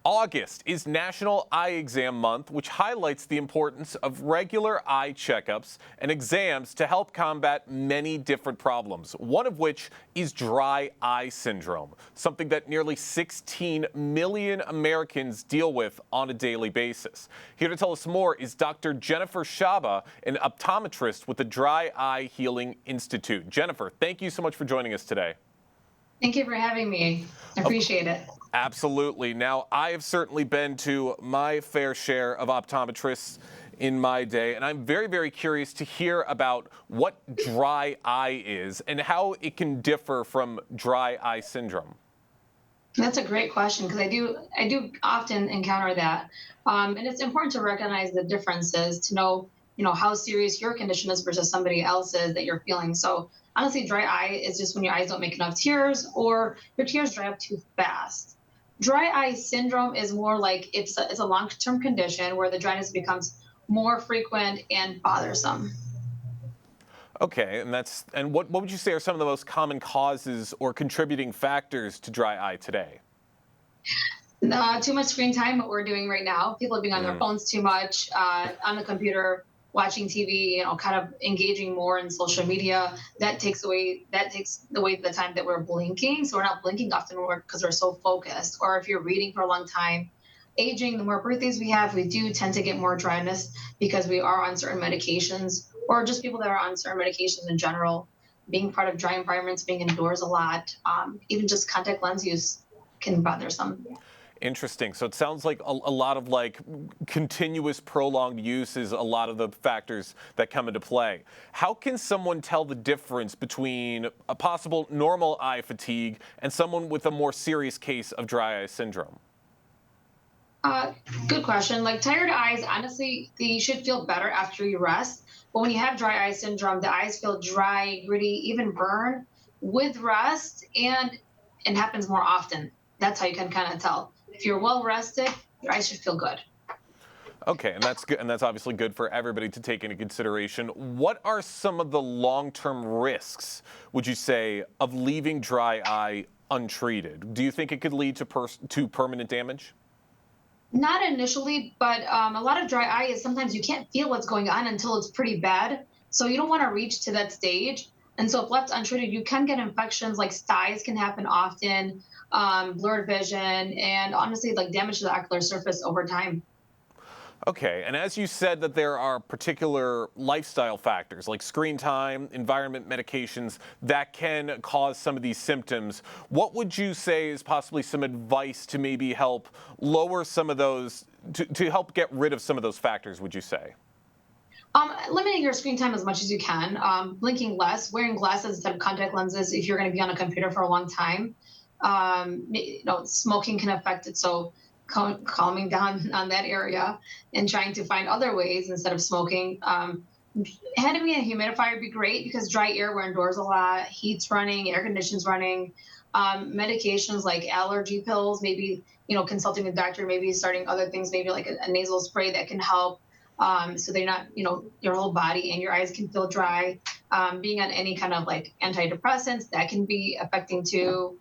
August is National Eye Exam Month, which highlights the importance of regular eye checkups and exams to help combat many different problems, one of which is dry eye syndrome, something that nearly 16 million Americans deal with on a daily basis. Here to tell us more is Dr. Jennifer Shaba, an optometrist with the Dry Eye Healing Institute. Jennifer, thank you so much for joining us today. Thank you for having me. I appreciate it. Absolutely. Now, I have certainly been to my fair share of optometrists in my day, and I'm very, very curious to hear about what dry eye is and how it can differ from dry eye syndrome. That's a great question because I do often encounter that, and it's important to recognize the differences to know how serious your condition is versus somebody else's that you're feeling. So honestly, dry eye is just when your eyes don't make enough tears or your tears dry up too fast. Dry eye syndrome is more like it's a long-term condition where the dryness becomes more frequent and bothersome. Okay, and what would you say are some of the most common causes or contributing factors to dry eye today? Too much screen time, what we're doing right now. People are being on their phones too much, on the computer, watching TV, kind of engaging more in social media. That takes away the time that we're blinking. So we're not blinking often because we're so focused. Or if you're reading for a long time, aging, the more birthdays we have, we do tend to get more dryness because we are on certain medications, or just people that are on certain medications in general. Being part of dry environments, being indoors a lot, even just contact lens use can bother some. Interesting. So it sounds like a lot of continuous prolonged use is a lot of the factors that come into play. How can someone tell the difference between a possible normal eye fatigue and someone with a more serious case of dry eye syndrome? Good question. Like tired eyes, honestly, they should feel better after you rest. But when you have dry eye syndrome, the eyes feel dry, gritty, even burn with rest, and it happens more often. That's how you can kind of tell. If you're well rested, your eyes should feel good. Okay, and that's good, and that's obviously good for everybody to take into consideration. What are some of the long-term risks, would you say, of leaving dry eye untreated? Do you think it could lead to permanent damage? Not initially, but a lot of dry eye is sometimes you can't feel what's going on until it's pretty bad. So you don't want to reach to that stage. And so if left untreated, you can get infections like styes can happen often, blurred vision, and honestly, like damage to the ocular surface over time. Okay, and as you said that there are particular lifestyle factors like screen time, environment, medications that can cause some of these symptoms, what would you say is possibly some advice to maybe help lower some of those, to help get rid of some of those factors, would you say? Limiting your screen time as much as you can, blinking less, wearing glasses instead of contact lenses if you're going to be on a computer for a long time. Smoking can affect it, so calming down on that area and trying to find other ways instead of smoking. Having a humidifier would be great because dry air, we're indoors a lot, heat's running, air conditioning's running. Medications like allergy pills, maybe consulting a doctor, maybe starting other things, maybe like a nasal spray that can help. So they're not, your whole body and your eyes can feel dry. Being on any kind of like antidepressants, that can be affecting too.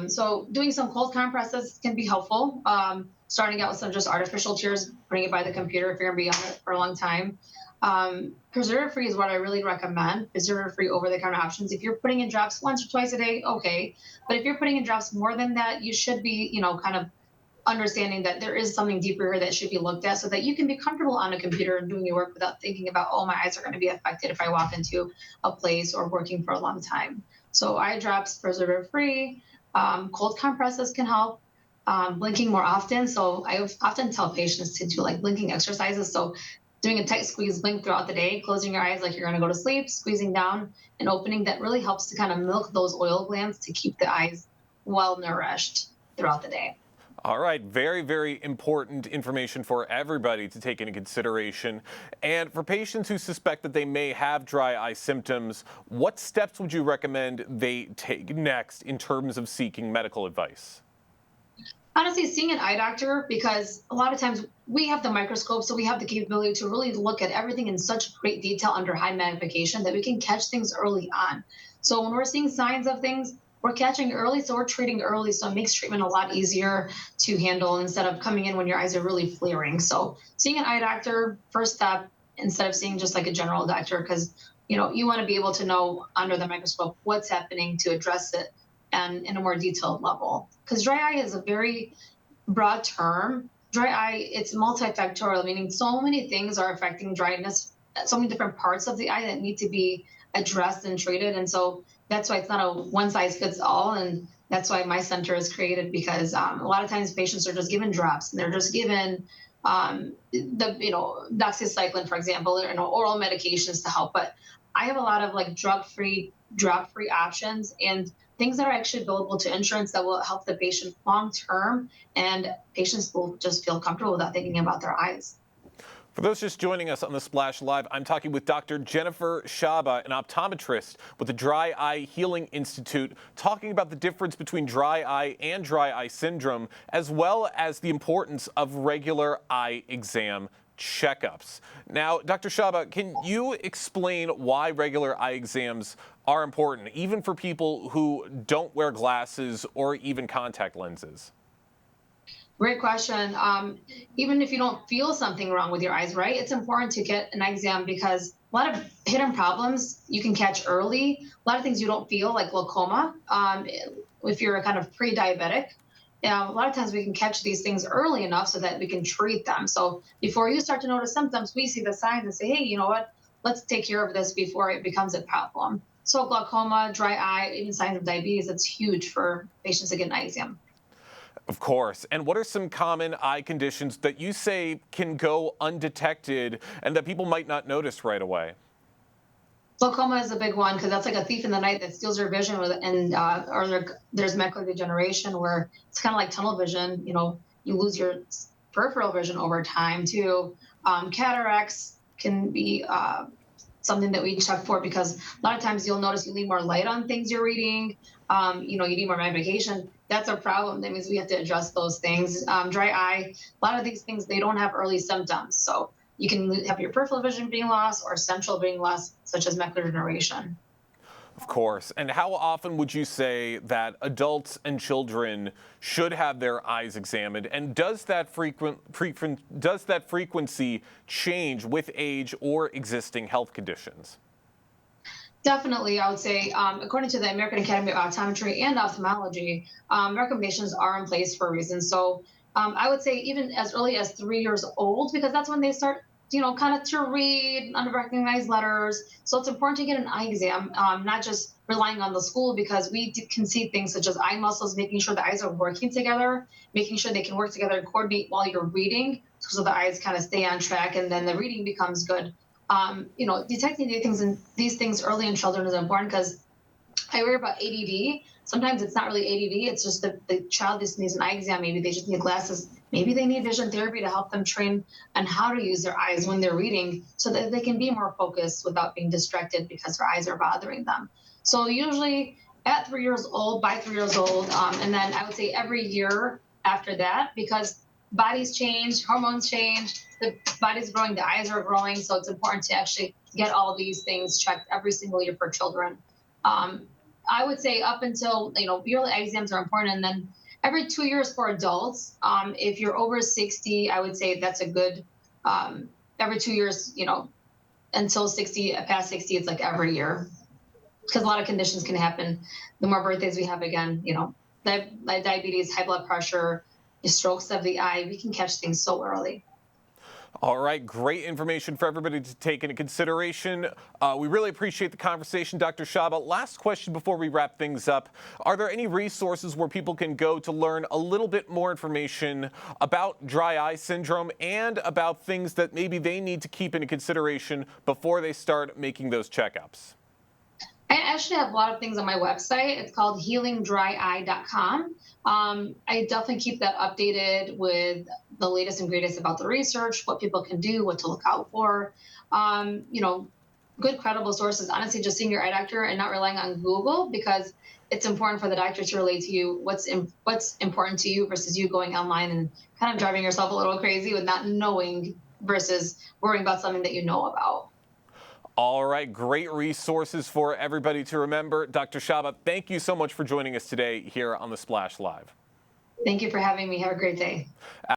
So doing some cold compresses can be helpful. Starting out with some just artificial tears, bring it by the computer if you're gonna be on it for a long time. Preservative-free is what I really recommend. Preservative-free over-the-counter options. If you're putting in drops once or twice a day, okay. But if you're putting in drops more than that, you should be, kind of understanding that there is something deeper here that should be looked at so that you can be comfortable on a computer and doing your work without thinking about, oh, my eyes are going to be affected if I walk into a place or working for a long time. So eye drops, preservative free, cold compresses can help, blinking more often. So I often tell patients to do like blinking exercises. So doing a tight squeeze blink throughout the day, closing your eyes like you're going to go to sleep, squeezing down and opening, that really helps to kind of milk those oil glands to keep the eyes well nourished throughout the day. All right, very, very important information for everybody to take into consideration. And for patients who suspect that they may have dry eye symptoms, what steps would you recommend they take next in terms of seeking medical advice? Honestly, seeing an eye doctor, because a lot of times we have the microscope, so we have the capability to really look at everything in such great detail under high magnification that we can catch things early on. So when we're seeing signs of things, we're catching early, so we're treating early. So it makes treatment a lot easier to handle instead of coming in when your eyes are really flaring. So seeing an eye doctor, first step, instead of seeing just like a general doctor, because you want to be able to know under the microscope what's happening to address it and in a more detailed level. Because dry eye is a very broad term. Dry eye, it's multifactorial, meaning so many things are affecting dryness, so many different parts of the eye that need to be addressed and treated. And so that's why it's not a one size fits all. And that's why my center is created, because a lot of times patients are just given drops and they're just given doxycycline, for example, or oral medications to help. But I have a lot of like drug-free, drop-free options and things that are actually billable to insurance that will help the patient long term, and patients will just feel comfortable without thinking about their eyes. For those just joining us on the Splash Live, I'm talking with Dr. Jennifer Shaba, an optometrist with the Dry Eye Healing Institute, talking about the difference between dry eye and dry eye syndrome, as well as the importance of regular eye exam checkups. Now, Dr. Shaba, can you explain why regular eye exams are important, even for people who don't wear glasses or even contact lenses? Great question. Even if you don't feel something wrong with your eyes, right? It's important to get an eye exam because a lot of hidden problems you can catch early. A lot of things you don't feel, like glaucoma, if you're a kind of pre-diabetic. A lot of times we can catch these things early enough so that we can treat them. So before you start to notice symptoms, we see the signs and say, hey, you know what? Let's take care of this before it becomes a problem. So glaucoma, dry eye, even signs of diabetes, it's huge for patients to get an eye exam. Of course. And what are some common eye conditions that you say can go undetected and that people might not notice right away? Glaucoma is a big one because that's like a thief in the night that steals your vision, there's macular degeneration where it's kind of like tunnel vision. You lose your peripheral vision over time too. Cataracts can be something that we check for because a lot of times you'll notice you need more light on things you're reading. You need more magnification. That's a problem. That means we have to address those things. Dry eye, a lot of these things, they don't have early symptoms. So you can have your peripheral vision being lost or central being lost, such as macular degeneration. Of course. And how often would you say that adults and children should have their eyes examined? And does that frequency change with age or existing health conditions? Definitely, I would say, according to the American Academy of Optometry and Ophthalmology, recommendations are in place for a reason. So I would say even as early as 3 years old, because that's when they start, kind of to read unrecognized letters. So it's important to get an eye exam, not just relying on the school, because we can see things such as eye muscles, making sure the eyes are working together, making sure they can work together and coordinate while you're reading, so the eyes kind of stay on track, and then the reading becomes good. Detecting these things early in children is important because I worry about ADD. Sometimes it's not really ADD. It's just that the child just needs an eye exam. Maybe they just need glasses. Maybe they need vision therapy to help them train on how to use their eyes when they're reading so that they can be more focused without being distracted because their eyes are bothering them. So usually at 3 years old, by 3 years old, and then I would say every year after that, because bodies change, hormones change, the body's growing, the eyes are growing. So it's important to actually get all these things checked every single year for children. I would say up until, yearly eye exams are important. And then every 2 years for adults. If you're over 60, I would say that's a good, every 2 years, until 60, past 60, it's like every year. Because a lot of conditions can happen. The more birthdays we have, again, diabetes, high blood pressure, strokes of the eye, we can catch things so early. All right, great information for everybody to take into consideration. We really appreciate the conversation, Dr. Shaba. Last question before we wrap things up. Are there any resources where people can go to learn a little bit more information about dry eye syndrome and about things that maybe they need to keep into consideration before they start making those checkups? I actually have a lot of things on my website. It's called healingdryeye.com. I definitely keep that updated with the latest and greatest about the research, what people can do, what to look out for. Good credible sources. Honestly, just seeing your eye doctor and not relying on Google, because it's important for the doctor to relate to you what's important to you versus you going online and kind of driving yourself a little crazy with not knowing versus worrying about something that you know about. All right, great resources for everybody to remember. Dr. Shaba, thank you so much for joining us today here on the Splash Live. Thank you for having me. Have a great day.